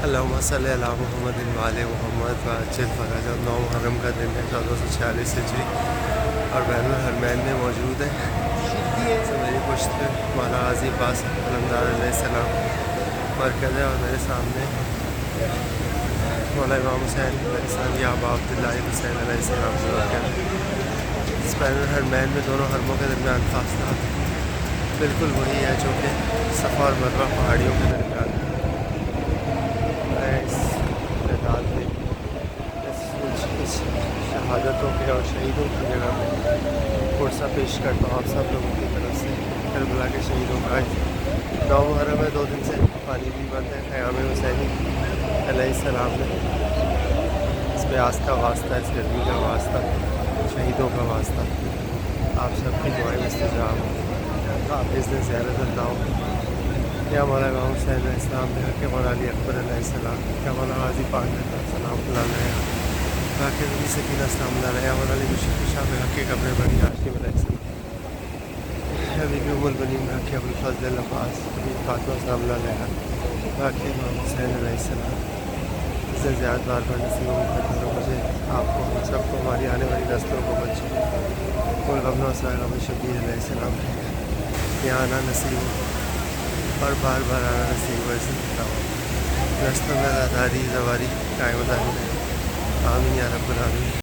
اللہم صلی علی محمد وعلی محمد وعجل فرج 9 محرم کا دن ہے 1446 ہجری اور بین الحرمین میں موجود ہے. تو میری پشت پہ مولانا غازی عباس علمدار علیہ السلام مرکز ہے اور میرے سامنے مولانا امام حسین علیہ یا ابا عبداللہ حسین علیہ السلام سے مرکز ہے. اس بین الحرمین میں دونوں حرموں کے درمیان فاصلہ بالکل وہی ہے جو کہ صفا اور مروہ پہاڑیوں کے درمیان ہے. میں اس تعداد میں اس شہادتوں کے اور شہیدوں کی جگہ پہ پرسہ پیش کرتا ہوں آپ سب لوگوں کی طرف سے. کربلا کے شہیدوں کا 9 محرم ہے، 2 دن سے پانی بھی بند ہے. قیام حسینی علیہ السلام نے اس پیاس کا واسطہ، اس گرمی کا واسطہ، شہیدوں کا واسطہ آپ سب کی دعائیں مستجاب ہوں. آپ اس دن زیارت کرتا ہوں. یا مولانا امام حسین علیہ السلام نے کہ مولانا علی اکبر علیہ السلام، یا مولانا غازی پاک علیہ السلام علیہ باقی نبی سکینہ السلام علیہ، یا مولانا علی مشرف شاہ حق قبر بنی ہاشم علیہ السلام، یا بی بی ام البنین حق ابوالفضل العباس بی فاطمہ السلام علیہ، باقی امام حسین علیہ السلام. اس سے زیادہ بار بار نصیب مقدر ہو مجھے، آپ کو، ہم سب کو، ہماری آنے والی نسلوں کو بچے غم و سائغم شبیر علیہ السلام کے یہاں آنا نصیب ہو اور بار بار آنا نصیب ہو. ایسے کرتا ہوں نسلوں میں آزاداری زواری قائم دائم رہے. آمین یا رب العالمین.